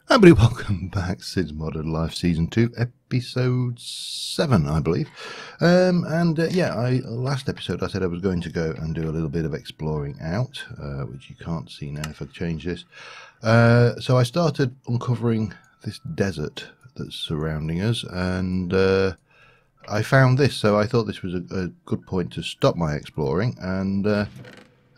Everybody, welcome back. Cids Modded Life Season 2, Episode 7, I believe. Last episode I said I was going to go and do a little bit of exploring out, which you can't see now if I change this. So I started uncovering this desert that's surrounding us, and I found this, so I thought this was a good point to stop my exploring, and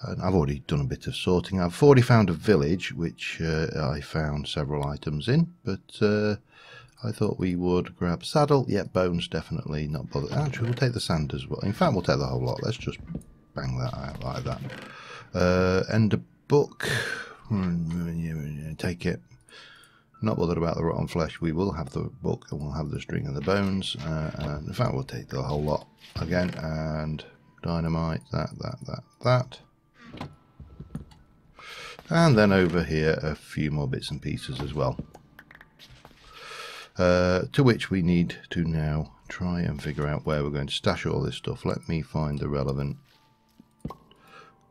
I've already done a bit of sorting. I've already found a village, which I found several items in, but I thought we would grab saddle. Yeah, bones, definitely not bothered. Actually, we'll take the sand as well. In fact, we'll take the whole lot. Let's just bang that out like that. And a book. Take it. Not bothered about the rotten flesh. We will have the book, and we'll have the string and the bones. And in fact, we'll take the whole lot again. And dynamite, that. And then over here a few more bits and pieces as well, to which we need to now try and figure out where we're going to stash all this stuff. Let me find the relevant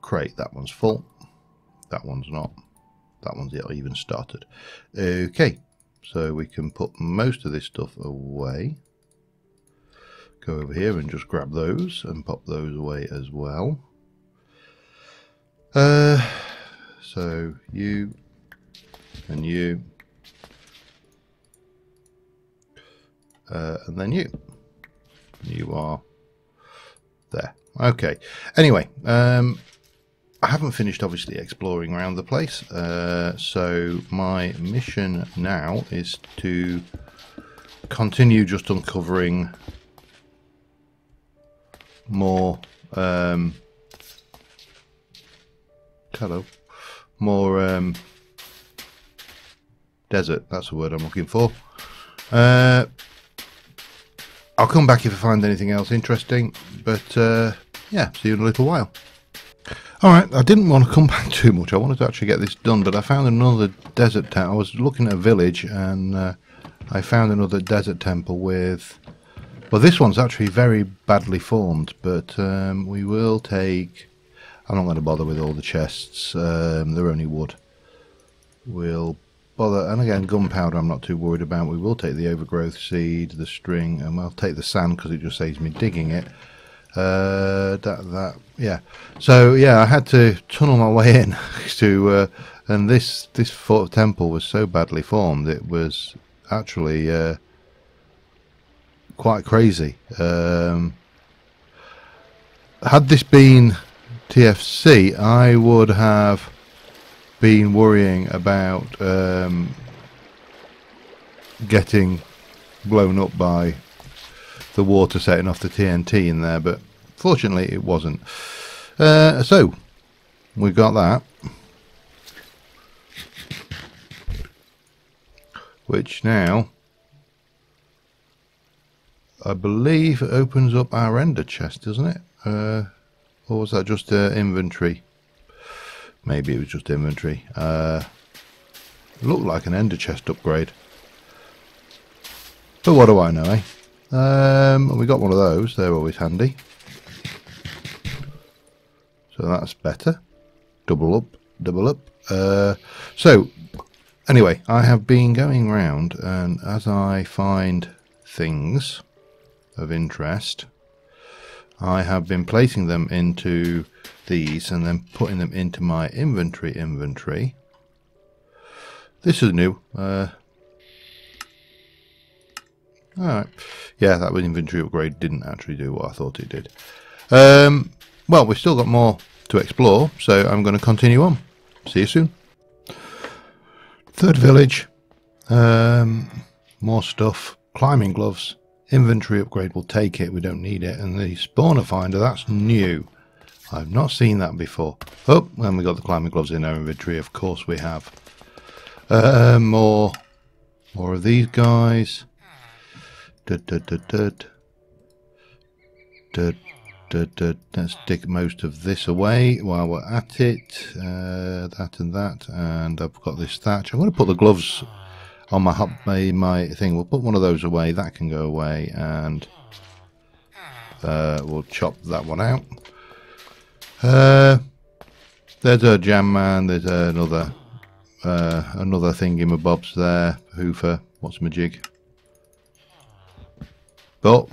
crate. That one's full, that one's not, that one's not even started. Okay, so we can put most of this stuff away. Go over here and just grab those and pop those away as well. So you and you, and then you are there. Okay. Anyway, I haven't finished obviously exploring around the place, so my mission now is to continue just uncovering more desert, that's the word I'm looking for. I'll come back if I find anything else interesting, but yeah, see you in a little while. Alright, I didn't want to come back too much. I wanted to actually get this done, but I found another desert temple. I was looking at a village, and I found another desert temple with... Well, this one's actually very badly formed, but we will take... I'm not going to bother with all the chests, they're only wood. We'll bother, and again, gunpowder I'm not too worried about. We will take the overgrowth seed, the string, and we'll take the sand because it just saves me digging it. Yeah. So yeah, I had to tunnel my way in to, and this fort temple was so badly formed, it was actually quite crazy. Had this been TFC, I would have been worrying about getting blown up by the water setting off the TNT in there, but fortunately it wasn't. So we got that, which now I believe opens up our ender chest, doesn't it? Or was that just inventory? Maybe it was just inventory. It looked like an ender chest upgrade. But what do I know, eh? We got one of those. They're always handy. So that's better. Double up, double up. So, anyway, I have been going around, and as I find things of interest, I have been placing them into these and then putting them into my inventory. This is new. Alright. Yeah, that was inventory upgrade. Didn't actually do what I thought it did. Well, we've still got more to explore, so I'm going to continue on. See you soon. Third village. More stuff. Climbing gloves. Inventory upgrade, will take it, we don't need it. And the spawner finder, that's new. I've not seen that before. Oh, and we got the climbing gloves in our inventory, of course we have. More of these guys. Let's dig most of this away while we're at it. That and that, and I've got this thatch. I'm going to put the gloves on my thing. We'll put one of those away. That can go away, and we'll chop that one out. There's a jam man. There's another thingy-mabobs there. Hoofer. What's my jig? But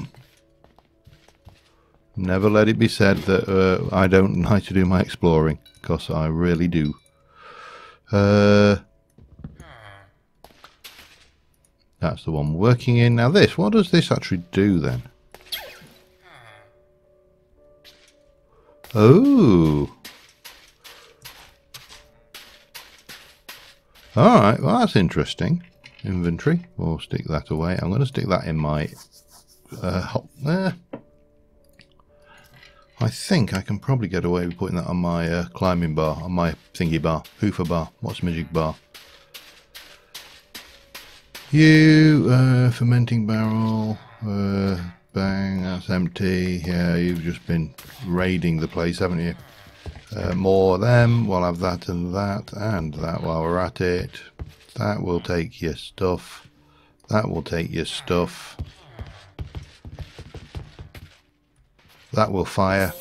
never let it be said that I don't like to do my exploring, because I really do. That's the one we're working in. Now this, what does this actually do then? Oh. Alright, well that's interesting. Inventory. We'll stick that away. I'm going to stick that in my I think I can probably get away with putting that on my climbing bar, on my thingy bar, hoofer bar. What's my jig bar? You, fermenting barrel, bang, that's empty. Yeah, you've just been raiding the place, haven't you? More of them. We'll have that and that while we're at it. That will take your stuff. That will take your stuff. That will fire.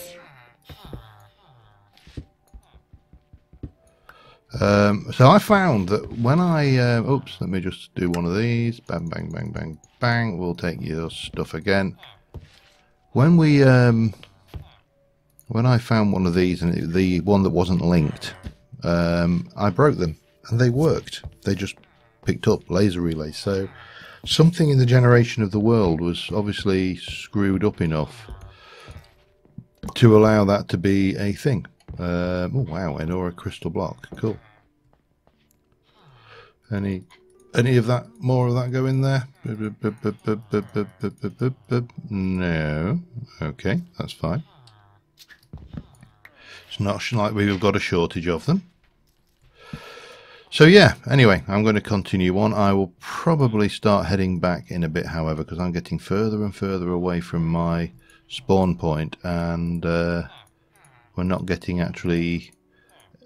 So I found that when I oops, let me just do one of these. Bang, bang, bang, bang, bang. We'll take your stuff again. When we when I found one of these, and the one that wasn't linked, I broke them and they worked. They just picked up laser relays. So something in the generation of the world was obviously screwed up enough to allow that to be a thing. Oh wow, Enora crystal block, cool. Any of that, more of that go in there? No. Okay, that's fine. It's not like we've got a shortage of them. So yeah, anyway, I'm going to continue on. I will probably start heading back in a bit, however, because I'm getting further and further away from my spawn point, and we're not getting actually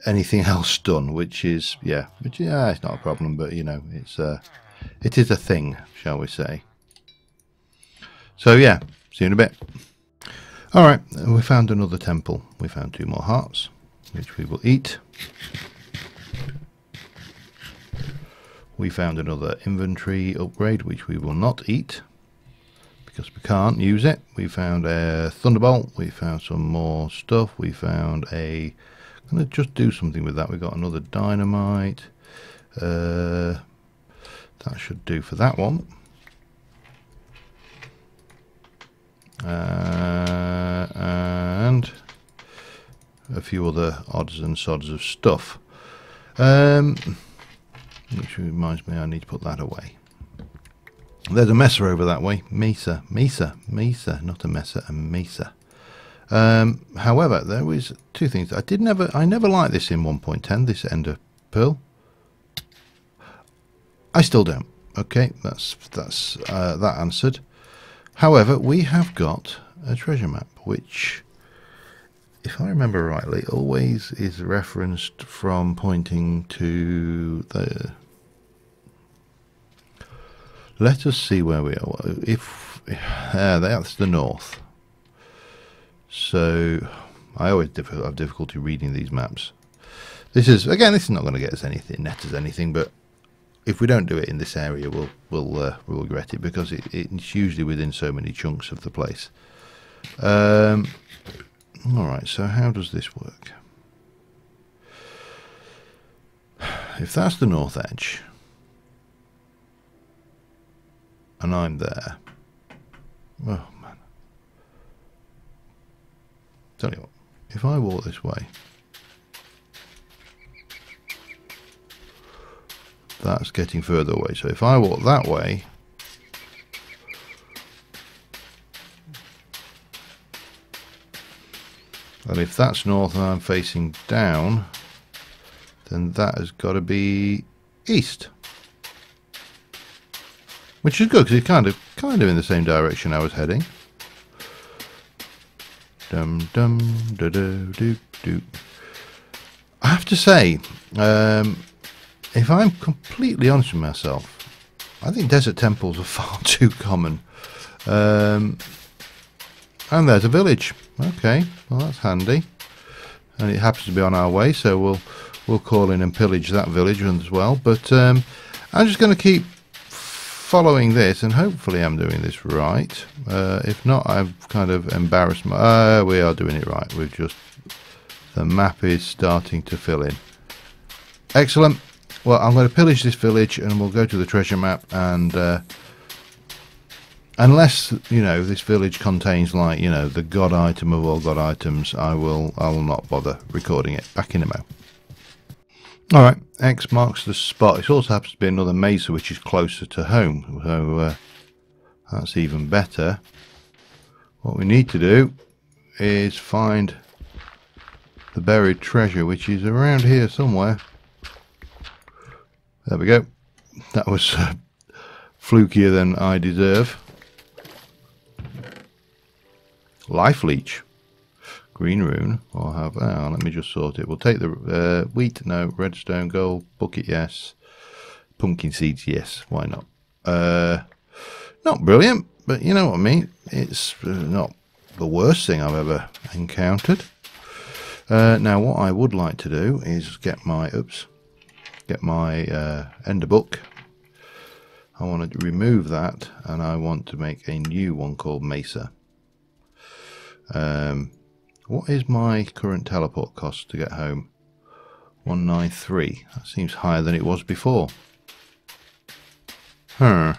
anything else done, which is it's not a problem, but you know, it is a thing, shall we say. So yeah, see you in a bit. Alright, we found another temple. We found 2 more hearts, which we will eat. We found another inventory upgrade, which we will not eat because we can't use it. We found a thunderbolt. We found some more stuff. We found a... I'm going to just do something with that. We got another dynamite. That should do for that one. And a few other odds and sods of stuff. Which reminds me, I need to put that away. There's a messer over that way. Mesa, not a messer, a mesa. However, there was 2 things. I never liked this in 1.10, this ender pearl. I still don't. Okay, that's that answered. However, we have got a treasure map, which, if I remember rightly, always is referenced from pointing to the... Let us see where we are. That's the north. So I always have difficulty reading these maps. This is not going to get us anything, net us anything, but if we don't do it in this area, we'll regret it, because it's usually within so many chunks of the place. All right, so how does this work? If that's the north edge, and I'm there, oh man. Tell you what, if I walk this way, that's getting further away. So if I walk that way, and if that's north and I'm facing down, then that has got to be east. Which is good, because it's kind of in the same direction I was heading. Dum dum da do do do. I have to say, if I'm completely honest with myself, I think desert temples are far too common. And there's a village. Okay, well that's handy. and it happens to be on our way, so we'll call in and pillage that village as well. But I'm just going to keep following this, and hopefully I'm doing this right. If not, I've kind of embarrassed my... we are doing it right. We've just... the map is starting to fill in. Excellent. Well, I'm going to pillage this village, and we'll go to the treasure map, and unless, you know, this village contains, like, you know, the god item of all god items, I will not bother recording it. Back in a mo. Alright, X marks the spot. It also happens to be another mesa which is closer to home, so that's even better. What we need to do is find the buried treasure, which is around here somewhere. There we go. That was flukier than I deserve. Life leech. Green rune. I'll have... let me just sort it. We'll take the wheat, no. Redstone, gold, bucket, yes. Pumpkin seeds, yes. Why not? Not brilliant, but you know what I mean. It's not the worst thing I've ever encountered. Now, what I would like to do is get my... get my ender book. I want to remove that, and I want to make a new one called Mesa. What is my current teleport cost to get home? 193. That seems higher than it was before. Not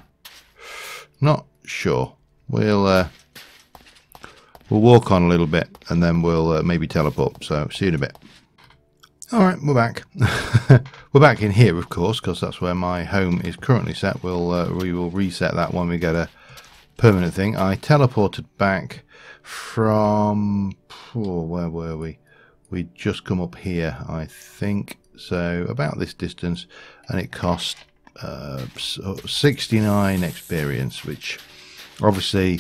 sure. We'll walk on a little bit, and then we'll maybe teleport. So see you in a bit. Alright, we're back. We're back in here, of course, because that's where my home is currently set. We will reset that when we get a permanent thing. I teleported back from... where were we? We'd just come up here, I think. So about this distance, and it cost 69 experience, which obviously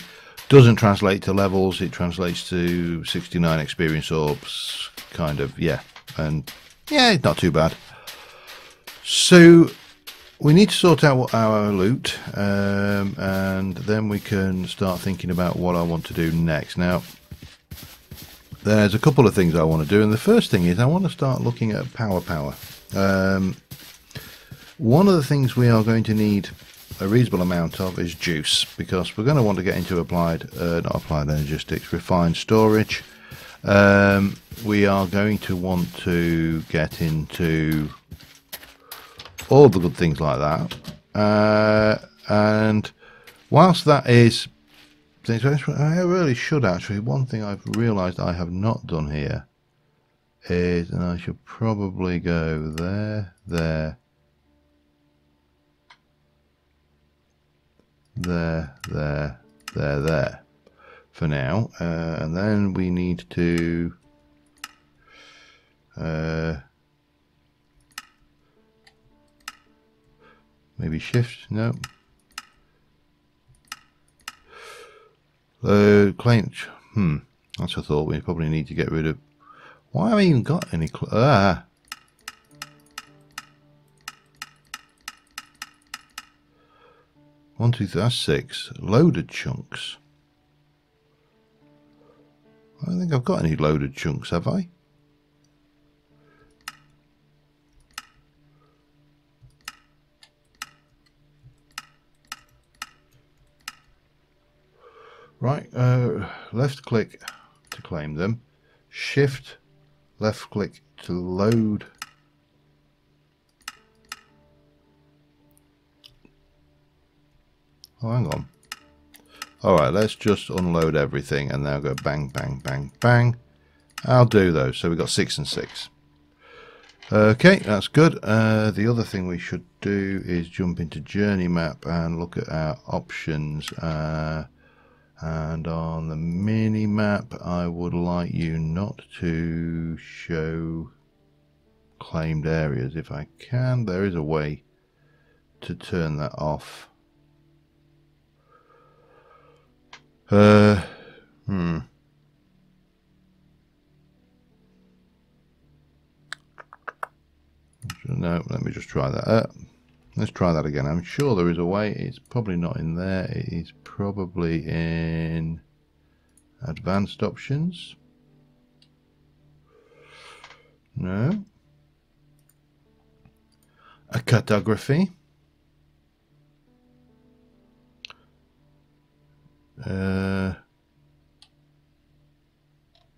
doesn't translate to levels. It translates to 69 experience orbs, kind of, yeah. And yeah, not too bad. So we need to sort out our loot, and then we can start thinking about what I want to do next. Now, there's a couple of things I want to do, and the first thing is I want to start looking at power. One of the things we are going to need a reasonable amount of is juice, because we're going to want to get into not applied energistics, refined storage. We are going to want to get into all the good things like that, and whilst that is things I really should actually, one thing I've realised I have not done here is, and I should probably go there for now, and then we need to maybe shift, no, claim, that's a thought. We probably need to get rid of, why have I even got any, 1, 2, 3, that's 6 loaded chunks. I don't think I've got any loaded chunks, have I? Right, left click to claim them, shift left click to load. Oh, hang on. Alright, let's just unload everything and now go bang, bang, bang, bang. I'll do those. So we've got 6 and 6. Okay, that's good. The other thing we should do is jump into journey map and look at our options. And on the mini map, I would like you not to show claimed areas. If I can, there is a way to turn that off. No, let me just try that. Let's try that again. I'm sure there is a way. It's probably not in there. It is probably in advanced options. No. A cartography.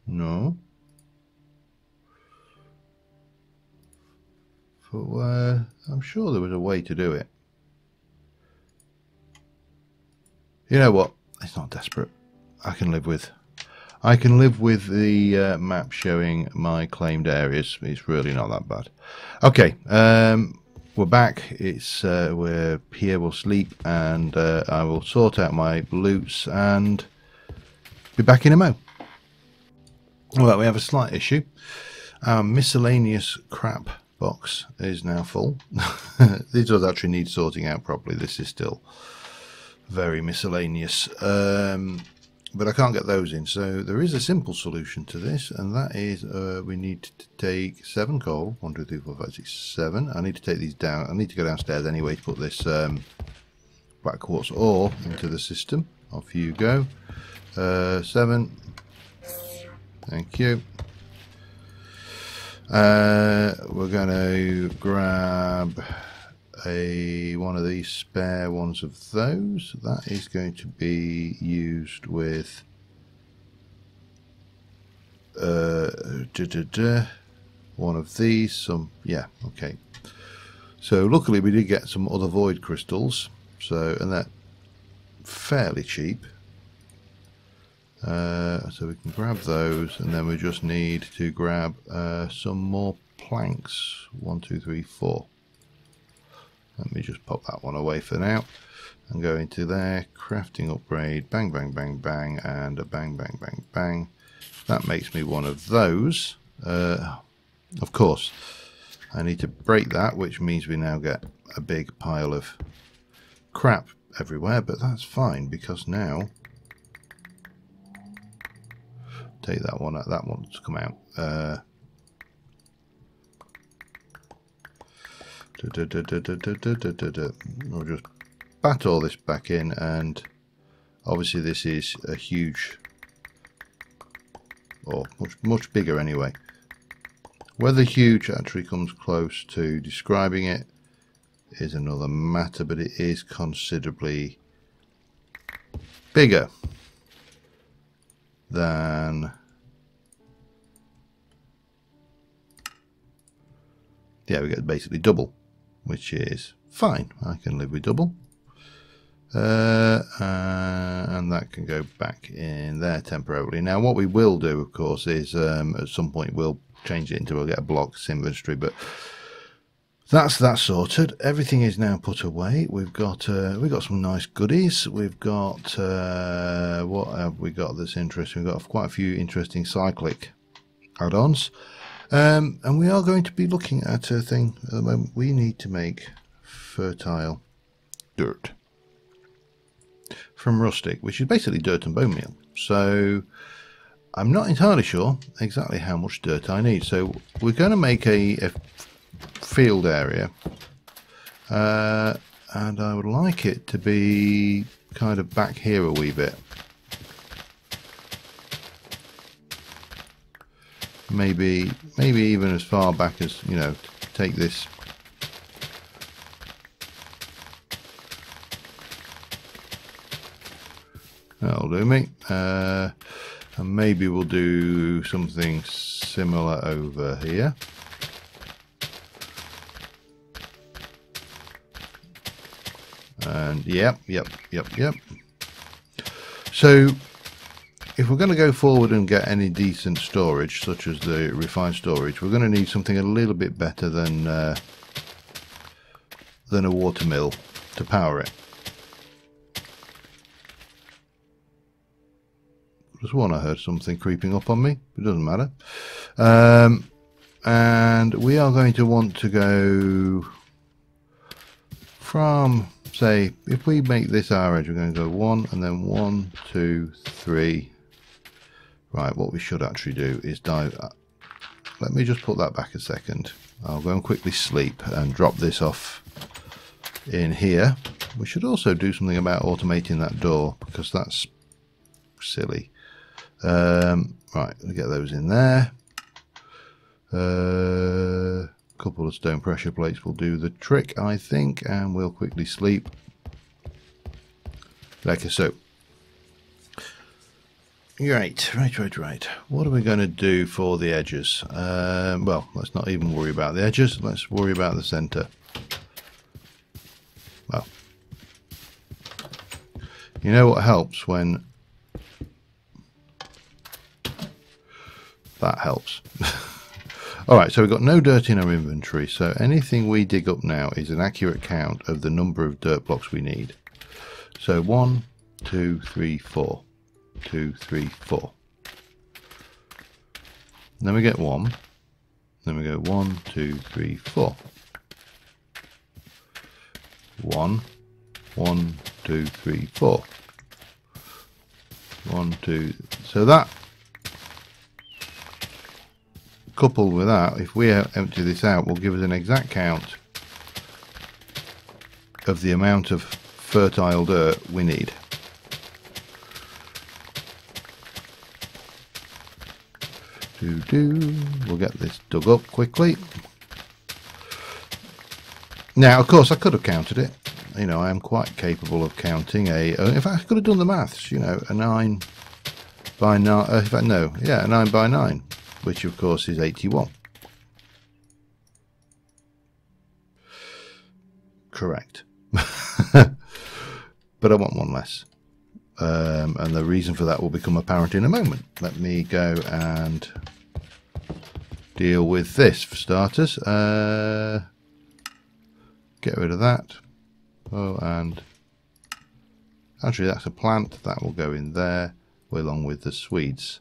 No. But I'm sure there was a way to do it. You know what? It's not desperate. I can live with the map showing my claimed areas. It's really not that bad. Okay, we're back. We're here. We'll sleep, and I will sort out my loots and be back in a mo. Well, we have a slight issue. Our miscellaneous crap box is now full. This does actually need sorting out properly. This is still very miscellaneous, but I can't get those in. So there is a simple solution to this, and that is we need to take 7 coal. 1, 2, 3, 4, 5, 6, 7. I need to take these down. I need to go downstairs anyway to put this black quartz ore into the system. Off you go. 7. Thank you. We're going to grab one of these spare ones of those. That is going to be used with one of these. Okay. So luckily we did get some other void crystals. And they're fairly cheap. So we can grab those, and then we just need to grab some more planks. 1, 2, 3, 4. Let me just pop that one away for now and go into there. Crafting upgrade. Bang, bang, bang, bang, and a bang, bang, bang, bang. That makes me one of those. Of course, I need to break that, which means we now get a big pile of crap everywhere, but that's fine because now take that one out. That one's come out. I'll just bat all this back in, and obviously this is a huge, or much bigger anyway. Whether huge actually comes close to describing it is another matter, but it is considerably bigger than, we get basically double, which is fine. I can live with double, and that can go back in there temporarily. Now what we will do, of course, is at some point we'll change it into, we'll get a blocks inventory, but that's that sorted. Everything is now put away. We've got some nice goodies. We've got what have we got that's interesting? We've got quite a few interesting cyclic add-ons, and we are going to be looking at a thing at the moment. We need to make fertile dirt from rustic, which is basically dirt and bone meal. So I'm not entirely sure exactly how much dirt I need. So we're going to make a field area, and I would like it to be kind of back here a wee bit. Maybe even as far back as, you know, take this. That'll do me. And maybe we'll do something similar over here. And yep. So if we're going to go forward and get any decent storage, such as the refined storage, we're going to need something a little bit better than a water mill to power it. Just one, I heard something creeping up on me. It doesn't matter. And we are going to want to go from, say, if we make this our edge, we're going to go 1 and then 1, 2, 3. Right, what we should actually do is dive. Let me just put that back a second. I'll go and quickly sleep and drop this off in here. We should also do something about automating that door, because that's silly. Right, we'll get those in there. A couple of stone pressure plates will do the trick, I think, and we'll quickly sleep like so. Right. What are we going to do for the edges? Well, let's not even worry about the edges. Let's worry about the center. Well, you know what helps when that helps. Alright, so we've got no dirt in our inventory, so anything we dig up now is an accurate count of the number of dirt blocks we need. So 1, 2, 3, 4. 2, 3, 4. Then we get 1. Then we go 1, 2, 3, 4. 1, 1, 2, 3, 4. 1, 2. So that, coupled with that, if we empty this out, will give us an exact count of the amount of fertile dirt we need. We'll get this dug up quickly. Now, of course, I could have counted it. You know, I am quite capable of counting a. In fact, I could have done the maths. You know, a 9 by 9. In fact, no, yeah, a 9 by 9, which of course is 81. Correct. But I want one less. And the reason for that will become apparent in a moment. Let me go and deal with this for starters. Get rid of that. Oh, and actually that's a plant. That will go in there along with the Swedes.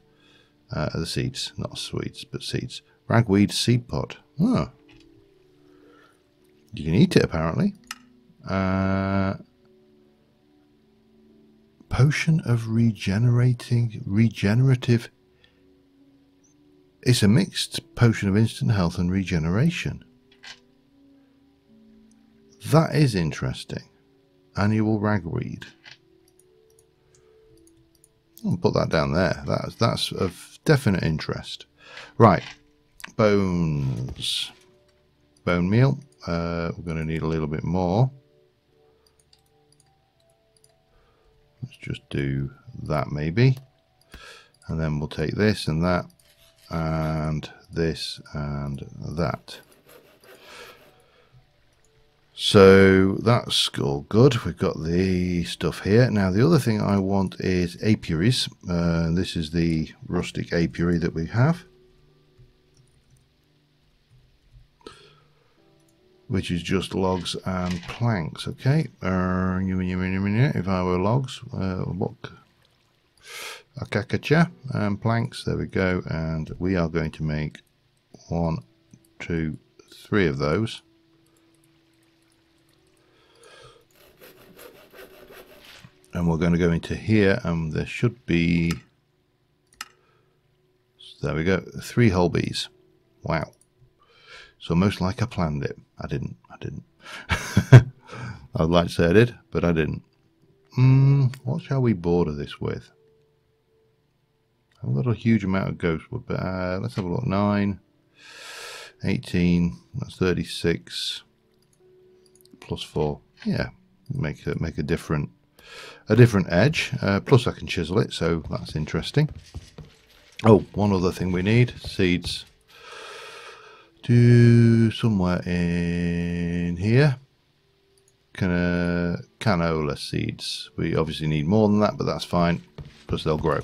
The seeds, not Swedes, but seeds. Ragweed seed pod. Oh. You can eat it apparently. Potion of regenerative. It's a mixed potion of instant health and regeneration. That is interesting. Annual ragweed. I'll put that down there. That's of definite interest. Right, bones. Bone meal. We're going to need a little bit more. Let's just do that maybe. And then we'll take this and that and this and that. So that's all good. We've got the stuff here. Now the other thing I want is apiaries. This is the rustic apiary that we have, which is just logs and planks. Okay, if I were logs, look, akakacha and planks. There we go, and we are going to make 1, 2, 3 of those. And we're going to go into here, and there should be, there we go, 3 whole bees. Wow. So most like I planned it. I didn't. I'd like to say I did, but I didn't. What shall we border this with? I've got a huge amount of ghostwood, but let's have a look. 9, 18, that's 36, plus 4. Yeah, make a different edge. Plus I can chisel it, so that's interesting. Oh, one other thing we need, seeds. To somewhere in here. Canola seeds. We obviously need more than that, but that's fine. Plus they'll grow.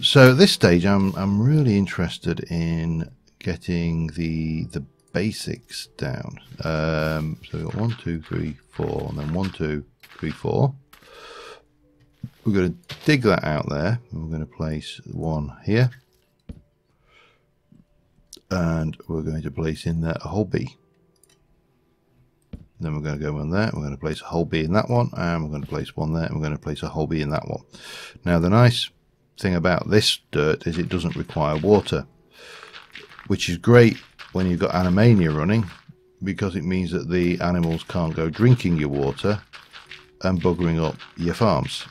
So at this stage, I'm really interested in getting the basics down. So we've got 1, 2, 3, 4, and then 1, 2, 3, 4. We're going to dig that out there. And we're going to place one here. And we're going to place in there a whole bee. Then we're going to go in there. We're going to place a whole bee in that one, and we're going to place one there, and we're going to place a whole bee in that one. Now the nice thing about this dirt is it doesn't require water, which is great when you've got Animania running, because it means that the animals can't go drinking your water and buggering up your farms.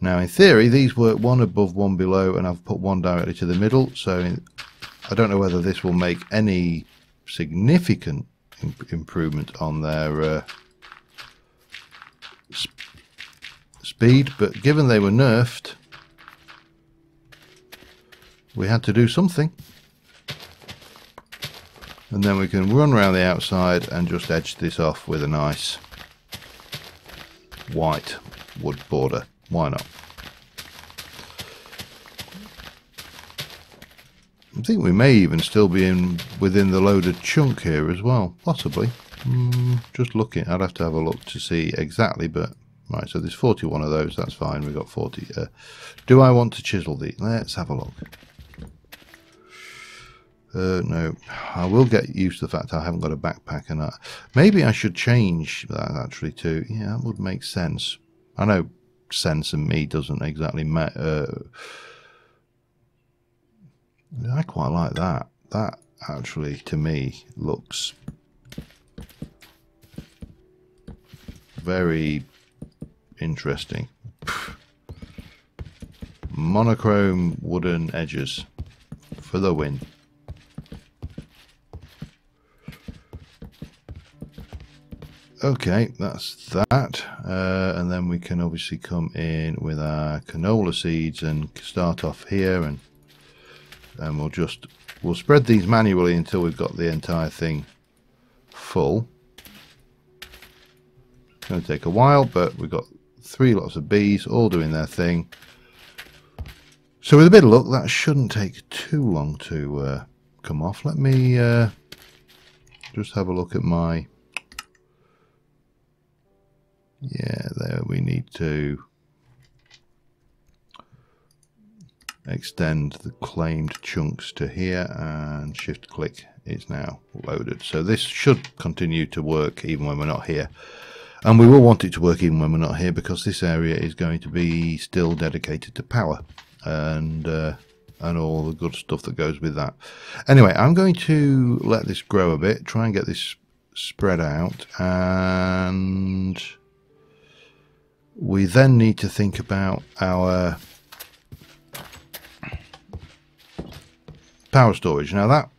Now in theory these work one above, one below, and I've put one directly to the middle, so I don't know whether this will make any significant improvement on their speed, but given they were nerfed, we had to do something. And then we can run around the outside and just edge this off with a nice white wood border. Why not? I think we may even still be within the loaded chunk here as well, possibly. Just looking, I'd have to have a look to see exactly, but right, so there's 41 of those, that's fine, we've got 40. Do I want to chisel these? Let's have a look. No, I will get used to the fact I haven't got a backpack, and maybe I should change that actually to, yeah, that would make sense. I know sense and me doesn't exactly matter. I quite like that. That actually, to me, looks very interesting. Monochrome wooden edges for the win. Okay, that's that. And then we can obviously come in with our canola seeds and start off here, and we'll spread these manually until we've got the entire thing full. It's going to take a while, but we've got 3 lots of bees all doing their thing. So with a bit of luck, that shouldn't take too long to come off. Let me just have a look at my... Yeah, there we need to extend the claimed chunks to here, and shift click, it's now loaded. So this should continue to work even when we're not here, and we will want it to work even when we're not here, because this area is going to be still dedicated to power and all the good stuff that goes with that. Anyway, I'm going to let this grow a bit, try and get this spread out, and we then need to think about our power storage. Now that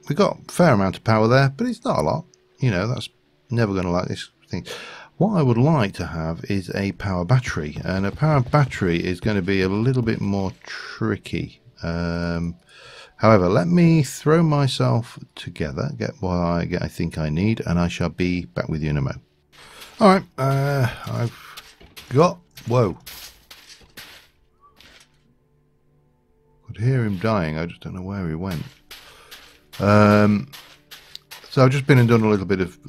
we've got a fair amount of power there, but it's not a lot. You know, that's never going to like this thing. What I would like to have is a power battery, and a power battery is going to be a little bit more tricky. However, let me throw myself together, get what I think I need, and I shall be back with you in a moment. All right, I've got, whoa, could hear him dying. I just don't know where he went. So I've just been and done a little bit of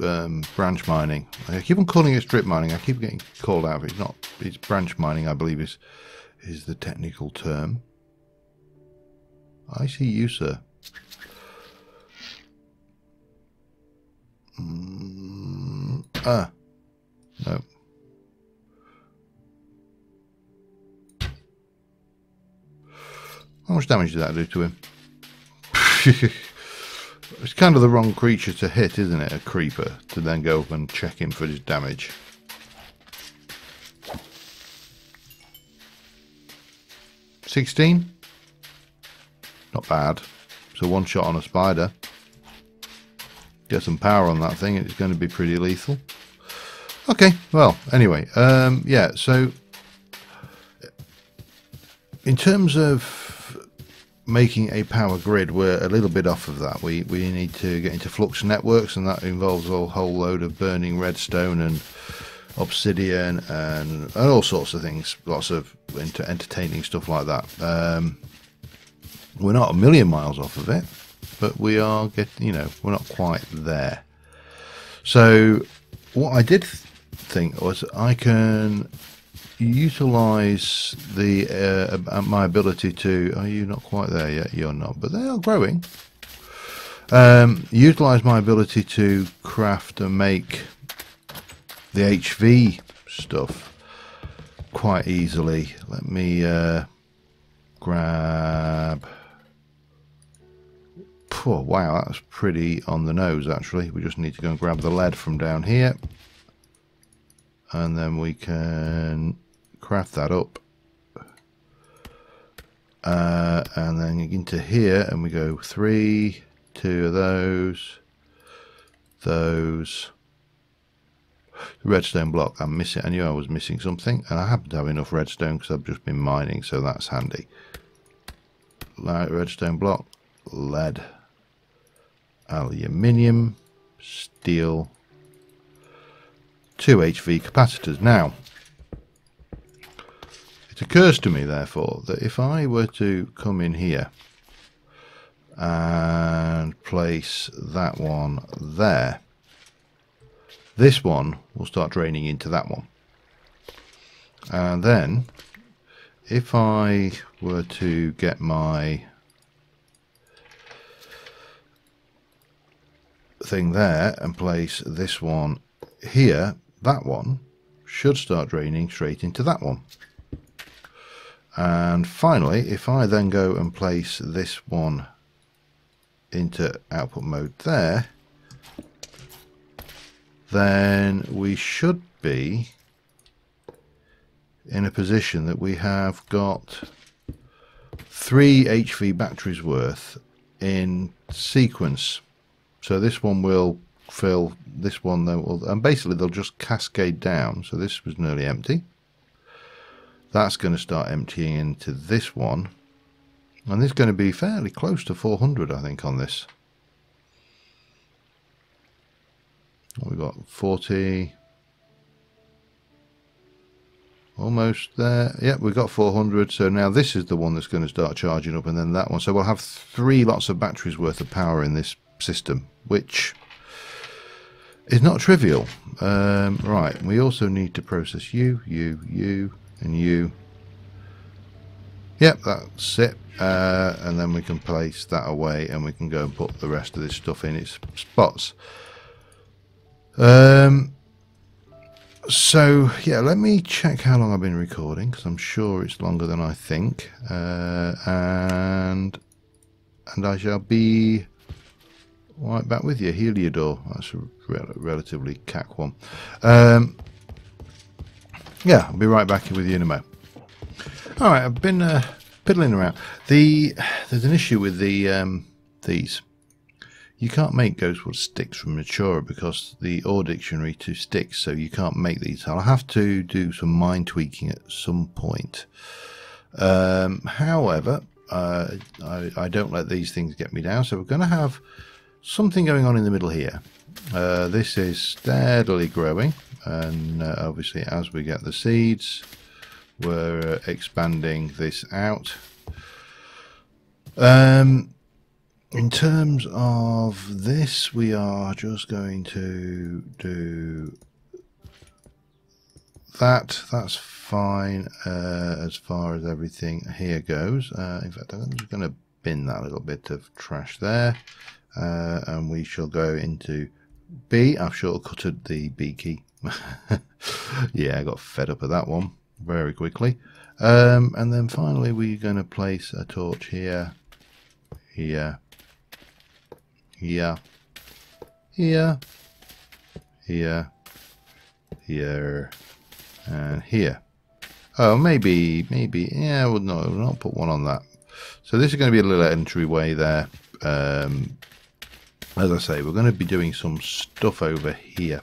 branch mining. I keep on calling it strip mining. I keep getting called out, but it's not. It's branch mining, I believe is the technical term. I see you, sir. No. How much damage did that do to him? It's kind of the wrong creature to hit, isn't it? A creeper, to then go up and check him for his damage. $16? Not bad. So one shot on a spider. Get some power on that thing, it's going to be pretty lethal. Okay, well, anyway, yeah, so in terms of making a power grid, we're a little bit off of that. We need to get into flux networks, and that involves a whole load of burning redstone and obsidian and all sorts of things, lots of entertaining stuff like that. We're not a million miles off of it, but we are getting, you know, we're not quite there. So what I did think was I can utilize the my ability to, are you not quite there yet? You're not, but they are growing. Utilize my ability to craft and make the HV stuff quite easily. Let me grab, oh, wow, that's pretty on the nose actually. We just need to go and grab the lead from down here, and then we can craft that up and then into here, and we go 3, 2 of those. The redstone block, I'm missing. I knew I was missing something, and I happen to have enough redstone because I've just been mining, so that's handy. Light redstone block, lead, aluminium, steel, 2 HV capacitors. Now, it occurs to me, therefore, that if I were to come in here and place that one there, this one will start draining into that one. And then, if I were to get my thing there and place this one here, that one should start draining straight into that one. And finally, if I then go and place this one into output mode there, then we should be in a position that we have got 3 HV batteries worth in sequence. So this one will fill, this one will, and basically they'll just cascade down. So this was nearly empty. That's going to start emptying into this one, and this is going to be fairly close to 400, I think, on this. We've got 40, almost there. Yep, we've got 400. So now this is the one that's going to start charging up, and then that one. So we'll have 3 lots of batteries worth of power in this system, which is not trivial. Right, we also need to process you, and you. Yep, that's it. And then we can place that away, and we can go and put the rest of this stuff in its spots. So yeah, let me check how long I've been recording, because I'm sure it's longer than I think. And I shall be right back with you. Heliodor, that's a relatively cack one. Yeah, I'll be right back with you in a moment. Alright, I've been piddling around. There's an issue with these. You can't make Ghostwood sticks from Natura because the ore dictionary to sticks, so you can't make these. I'll have to do some mind tweaking at some point. However, I don't let these things get me down, so we're going to have something going on in the middle here. This is steadily growing, and obviously as we get the seeds, we're expanding this out. In terms of this, we are just going to do that. That's fine as far as everything here goes. In fact, I'm just going to bin that little bit of trash there, and we shall go into B. I've shortcutted the B key. Yeah, I got fed up of that one very quickly. And then finally, we're going to place a torch here, here, here, here, here, here, and here. Oh, maybe, yeah, we'll not put one on that. So this is going to be a little entryway there. As I say, we're going to be doing some stuff over here.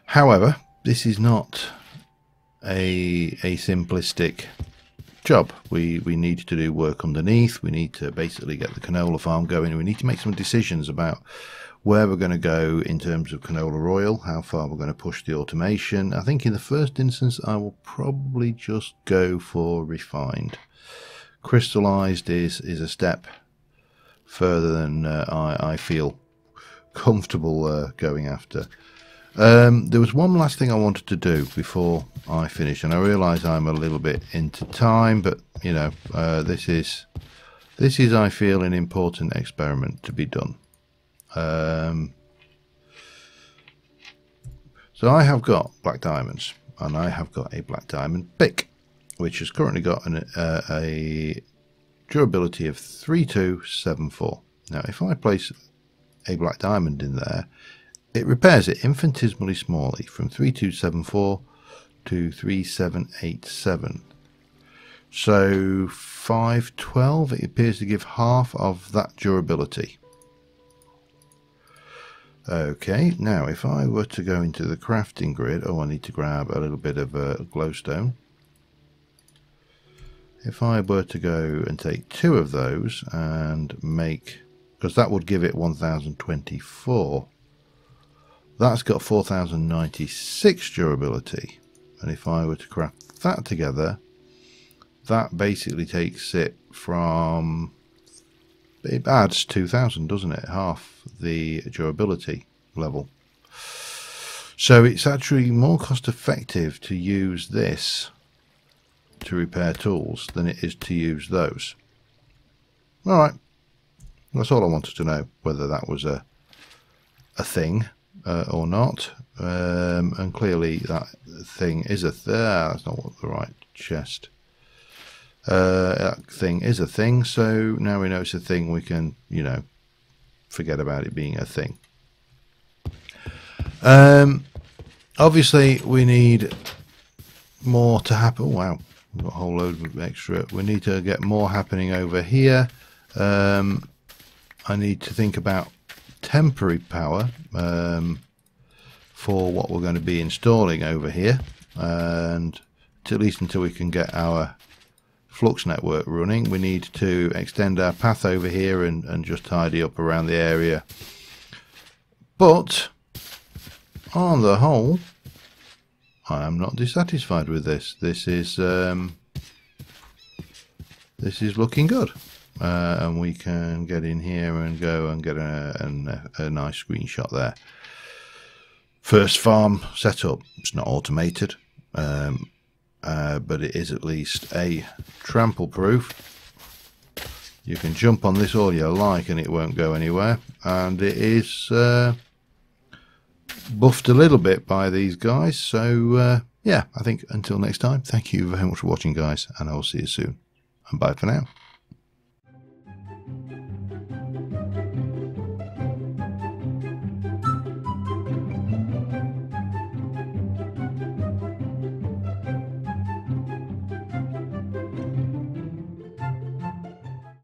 However, this is not a simplistic job. We need to do work underneath. We need to basically get the canola farm going. We need to make some decisions about where we're going to go in terms of canola oil, how far we're going to push the automation. I think in the first instance I will probably just go for refined. Crystallized is a step further than I feel comfortable going after. There was one last thing I wanted to do before I finish, and I realise I'm a little bit into time, but you know, this is I feel an important experiment to be done. So I have got black diamonds, and I have got a black diamond pick, which has currently got a durability of 3274. Now, if I place a black diamond in there, it repairs it infinitesimally smallly from 3274 to 3787. So 512, it appears to give half of that durability. Okay, now if I were to go into the crafting grid, I need to grab a little bit of glowstone. If I were to go and take 2 of those and make, because that would give it 1024, that's got 4096 durability, and if I were to craft that together, that basically takes it from, it adds 2000, doesn't it? Half the durability level. So it's actually more cost effective to use this to repair tools than it is to use those. Alright, that's all I wanted to know, whether that was a thing or not. And clearly that thing is a that's not what the right chest. That thing is a thing, so now we know it's a thing, we can, you know, forget about it being a thing. Obviously we need more to happen. Wow, we've got a whole load of extra. We need to get more happening over here. I need to think about temporary power for what we're going to be installing over here, and at least until we can get our flux network running, we need to extend our path over here and just tidy up around the area. But on the whole, I am not dissatisfied with this. This is looking good, and we can get in here and go and get a nice screenshot there. First farm setup. It's not automated, but it is at least a trample proof. You can jump on this all you like and it won't go anywhere, and it is buffed a little bit by these guys. So yeah, I think until next time, thank you very much for watching, guys, and I will see you soon, and bye for now.